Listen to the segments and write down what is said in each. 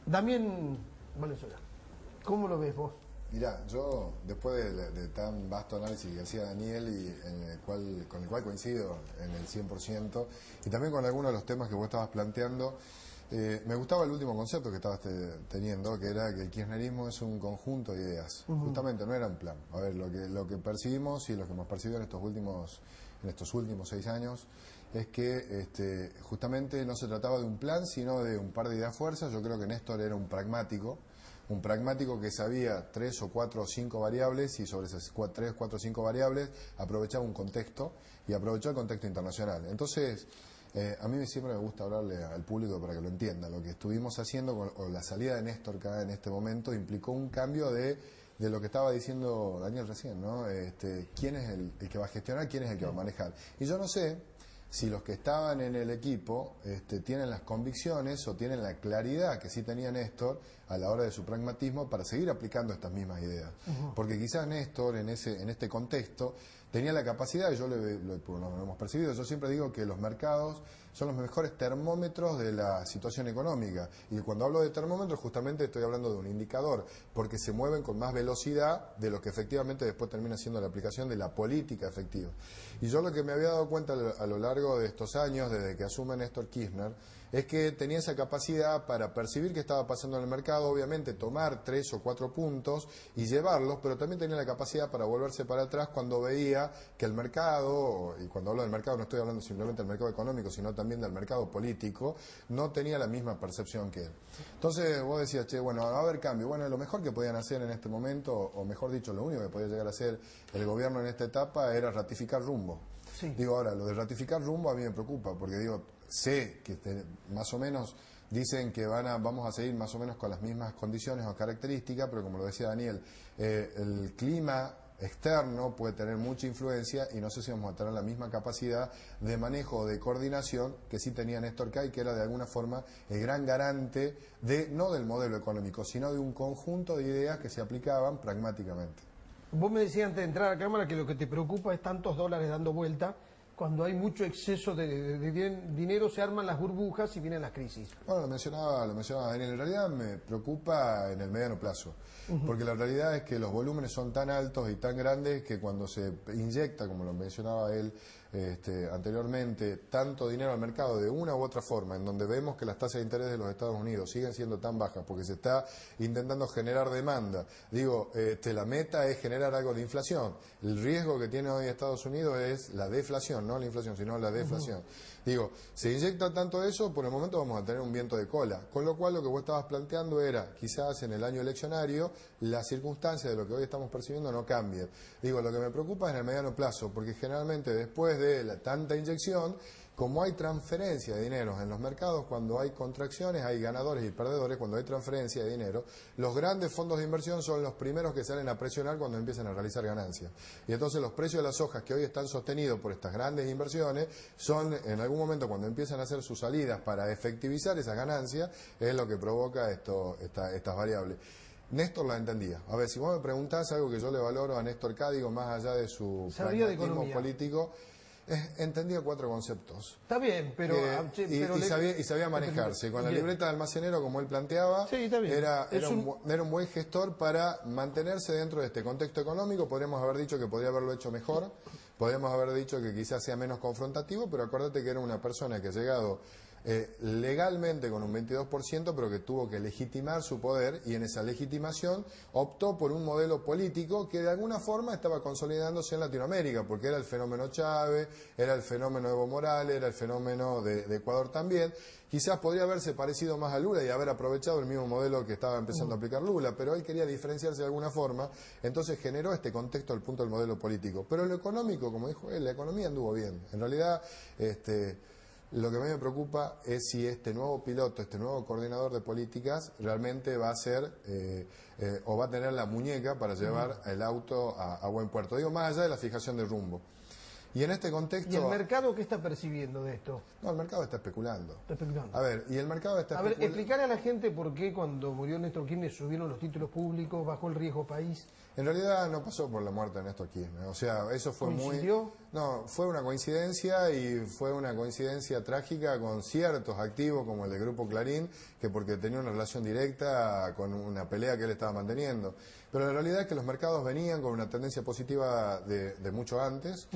Damián Valenzuela, ¿cómo lo ves vos? Mirá, yo después de tan vasto análisis que hacía Daniel y con el cual coincido en el 100%, y también con algunos de los temas que vos estabas planteando, me gustaba el último concepto que estabas teniendo, que era que el kirchnerismo es un conjunto de ideas. Justamente no era un plan. A ver, lo que percibimos y lo que hemos percibido en estos últimos 6 años es que justamente no se trataba de un plan, sino de un par de ideas fuerzas. Yo creo que Néstor era un pragmático que sabía 3 o 4 o 5 variables, y sobre esas 3, 4 o 5 variables aprovechaba un contexto y aprovechó el contexto internacional. Entonces, a mí siempre me gusta hablarle al público para que lo entienda. Lo que estuvimos haciendo o la salida de Néstor acá en este momento implicó un cambio de lo que estaba diciendo Daniel recién, ¿no? ¿Quién es el que va a gestionar? ¿Quién es el que va a manejar? Y yo no sé si los que estaban en el equipo tienen las convicciones o tienen la claridad que sí tenía Néstor a la hora de su pragmatismo para seguir aplicando estas mismas ideas. Porque quizás Néstor en este contexto tenía la capacidad, y lo hemos percibido, yo siempre digo que los mercados son los mejores termómetros de la situación económica, y cuando hablo de termómetros justamente estoy hablando de un indicador, porque se mueven con más velocidad de lo que efectivamente después termina siendo la aplicación de la política efectiva. Y yo lo que me había dado cuenta a lo largo de estos años, desde que asume Néstor Kirchner, es que tenía esa capacidad para percibir qué estaba pasando en el mercado, obviamente tomar 3 o 4 puntos y llevarlos, pero también tenía la capacidad para volverse para atrás cuando veía que el mercado, y cuando hablo del mercado no estoy hablando simplemente del mercado económico, sino también del mercado político, no tenía la misma percepción que él. Entonces vos decías, bueno, va a haber cambio. Bueno, lo mejor que podían hacer en este momento, o mejor dicho, lo único que podía llegar a hacer el gobierno en esta etapa era ratificar rumbo. Sí. Digo, ahora, lo de ratificar rumbo a mí me preocupa, porque digo, sé que más o menos dicen que vamos a seguir más o menos con las mismas condiciones o características, pero como lo decía Daniel, el clima externo puede tener mucha influencia y no sé si vamos a tener la misma capacidad de manejo o de coordinación que sí tenía Néstor Cay, que era de alguna forma el gran garante no del modelo económico, sino de un conjunto de ideas que se aplicaban pragmáticamente. Vos me decías antes de entrar a la cámara que lo que te preocupa es tantos dólares dando vuelta. Cuando hay mucho exceso de dinero se arman las burbujas y vienen las crisis. Bueno, lo mencionaba Daniel. En realidad me preocupa en el mediano plazo, porque la realidad es que los volúmenes son tan altos y tan grandes que cuando se inyecta, como lo mencionaba él anteriormente, tanto dinero al mercado de una u otra forma, en donde vemos que las tasas de interés de los Estados Unidos siguen siendo tan bajas porque se está intentando generar demanda. Digo, la meta es generar algo de inflación. El riesgo que tiene hoy Estados Unidos es la deflación, no la inflación, sino la deflación. Digo, se inyecta tanto eso, por el momento vamos a tener un viento de cola. Con lo cual lo que vos estabas planteando era, quizás en el año eleccionario, la circunstancia de lo que hoy estamos percibiendo no cambie. Digo, lo que me preocupa es en el mediano plazo, porque generalmente después de tanta inyección, como hay transferencia de dinero en los mercados, cuando hay contracciones hay ganadores y perdedores. Cuando hay transferencia de dinero, los grandes fondos de inversión son los primeros que salen a presionar cuando empiezan a realizar ganancias. Y entonces los precios de las hojas que hoy están sostenidos por estas grandes inversiones son, en algún momento cuando empiezan a hacer sus salidas para efectivizar esas ganancias, es lo que provoca estas variables. Néstor la entendía. A ver, si vos me preguntás algo que yo le valoro a Néstor K, digo, más allá de su pragmatismo político, entendía 4 conceptos. Está bien, pero... y sabía manejarse. Con la libreta de almacenero, como él planteaba, sí, está bien. Era un buen gestor para mantenerse dentro de este contexto económico. Podríamos haber dicho que podría haberlo hecho mejor, podríamos haber dicho que quizás sea menos confrontativo, pero acuérdate que era una persona que ha llegado legalmente con un 22%, pero que tuvo que legitimar su poder, y en esa legitimación optó por un modelo político que de alguna forma estaba consolidándose en Latinoamérica, porque era el fenómeno Chávez, era el fenómeno Evo Morales, era el fenómeno de Ecuador también. Quizás podría haberse parecido más a Lula y haber aprovechado el mismo modelo que estaba empezando a aplicar Lula, pero él quería diferenciarse de alguna forma, entonces generó este contexto al punto del modelo político. Pero lo económico, como dijo él, la economía anduvo bien. En realidad, lo que a mí me preocupa es si este nuevo piloto, este nuevo coordinador de políticas, realmente va a ser o va a tener la muñeca para llevar el auto a buen puerto. Digo, más allá de la fijación de rumbo. Y en este contexto... ¿Y el mercado qué está percibiendo de esto? No, el mercado está especulando. Está especulando. A ver, y el mercado está especulando... A ver, explicarle a la gente por qué cuando murió Néstor Kirchner subieron los títulos públicos, bajó el riesgo país. En realidad no pasó por la muerte de Néstor Kirchner. O sea, eso fue ¿Coincidió? No, fue una coincidencia y fue una coincidencia trágica con ciertos activos como el del Grupo Clarín, que porque tenía una relación directa con una pelea que él estaba manteniendo. Pero la realidad es que los mercados venían con una tendencia positiva de mucho antes,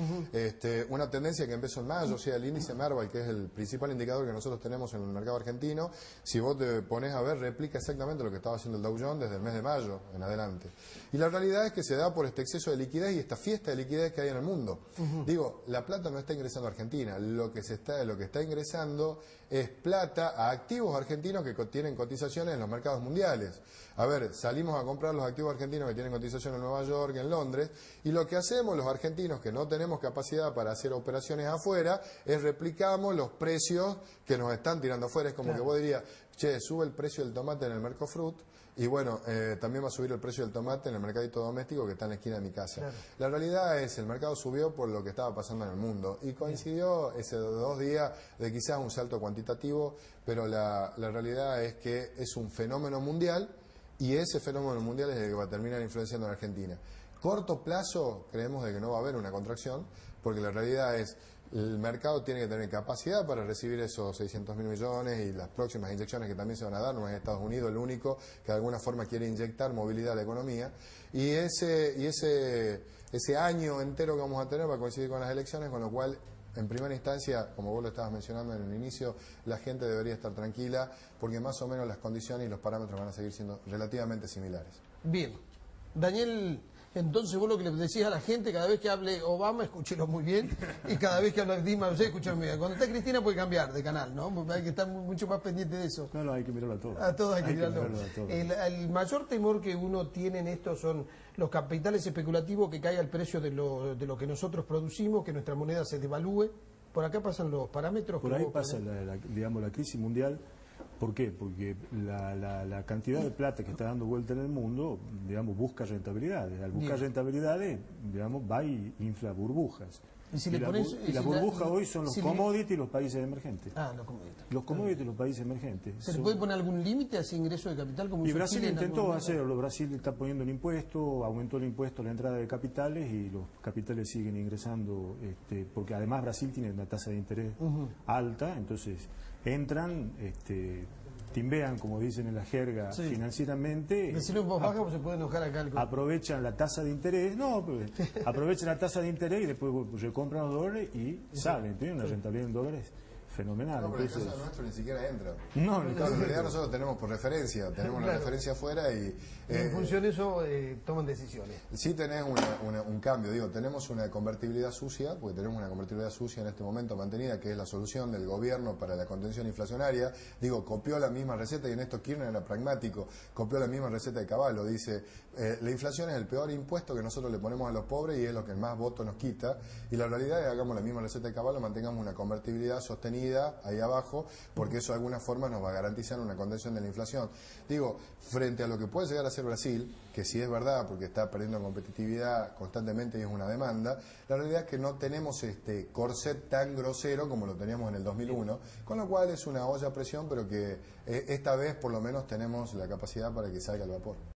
una tendencia que empezó en mayo, o sea, el índice Merval, que es el principal indicador que nosotros tenemos en el mercado argentino, si vos te pones a ver, replica exactamente lo que estaba haciendo el Dow Jones desde el mes de mayo en adelante. Y la realidad es que se da por este exceso de liquidez y esta fiesta de liquidez que hay en el mundo. Digo, la plata no está ingresando a Argentina, lo que está ingresando es plata a activos argentinos que tienen cotizaciones en los mercados mundiales. A ver, salimos a comprar los activos argentinos que tienen cotización en Nueva York, en Londres, y lo que hacemos los argentinos que no tenemos capacidad para hacer operaciones afuera es replicamos los precios que nos están tirando afuera. Es como que vos dirías, che, sube el precio del tomate en el Mercofruit, y bueno, también va a subir el precio del tomate en el mercadito doméstico que está en la esquina de mi casa. Claro. La realidad es, el mercado subió por lo que estaba pasando en el mundo y coincidió ese 2 días de quizás un salto cuantitativo, pero la realidad es que es un fenómeno mundial y ese fenómeno mundial es el que va a terminar influenciando en Argentina. Corto plazo creemos de que no va a haber una contracción, porque la realidad es el mercado tiene que tener capacidad para recibir esos 600.000 millones y las próximas inyecciones que también se van a dar. No es Estados Unidos el único que de alguna forma quiere inyectar movilidad a la economía. Y ese año entero que vamos a tener va a coincidir con las elecciones, con lo cual, en primera instancia, como vos lo estabas mencionando en el inicio, la gente debería estar tranquila porque más o menos las condiciones y los parámetros van a seguir siendo relativamente similares. Bien. Daniel, entonces vos lo que le decís a la gente, cada vez que hable Obama, escúchelo muy bien, y cada vez que hable Dilma, escúchelo muy bien. Cuando está Cristina puede cambiar de canal, ¿no? Porque hay que estar mucho más pendiente de eso. No, hay que mirarlo a todos. A todos hay que mirarlo a todos. El mayor temor que uno tiene en esto son los capitales especulativos, que caiga el precio de lo que nosotros producimos, que nuestra moneda se devalúe. Por acá pasan los parámetros. Por ahí pasa, digamos, la crisis mundial. ¿Por qué? Porque la cantidad de plata que está dando vuelta en el mundo, digamos, busca rentabilidades. Al buscar rentabilidades, digamos, va y infla burbujas. Y la burbuja hoy son los commodities y los países emergentes. Ah, los commodities. Los commodities y los países emergentes. ¿Se le puede poner algún límite a ese ingreso de capital? Como y Brasil intentó hacerlo. Brasil está poniendo el impuesto, aumentó el impuesto a la entrada de capitales y los capitales siguen ingresando, porque además Brasil tiene una tasa de interés alta, entonces entran, timbean, como dicen en la jerga, financieramente. Decirlo en voz baja porque se puede enojar acá. Aprovechan la tasa de interés, aprovechan la tasa de interés y después recompran los dólares y salen. Tienen una rentabilidad en dólares fenomenal. No, pero entonces, el caso nuestro ni siquiera entra. No, en realidad nosotros tenemos por referencia, tenemos una referencia afuera y en función de eso toman decisiones. Sí tenés un cambio, digo, tenemos una convertibilidad sucia, porque tenemos una convertibilidad sucia en este momento mantenida, que es la solución del gobierno para la contención inflacionaria. Digo, copió la misma receta, y en esto Kirchner era pragmático, copió la misma receta de Cavallo, dice, la inflación es el peor impuesto que nosotros le ponemos a los pobres y es lo que más votos nos quita, y la realidad es que hagamos la misma receta de Cavallo, mantengamos una convertibilidad sostenida ahí abajo, porque eso de alguna forma nos va a garantizar una contención de la inflación. Digo, frente a lo que puede llegar a ser Brasil, que sí es verdad, porque está perdiendo competitividad constantemente y es una demanda, la realidad es que no tenemos este corset tan grosero como lo teníamos en el 2001, con lo cual es una olla a presión, pero que esta vez por lo menos tenemos la capacidad para que salga el vapor.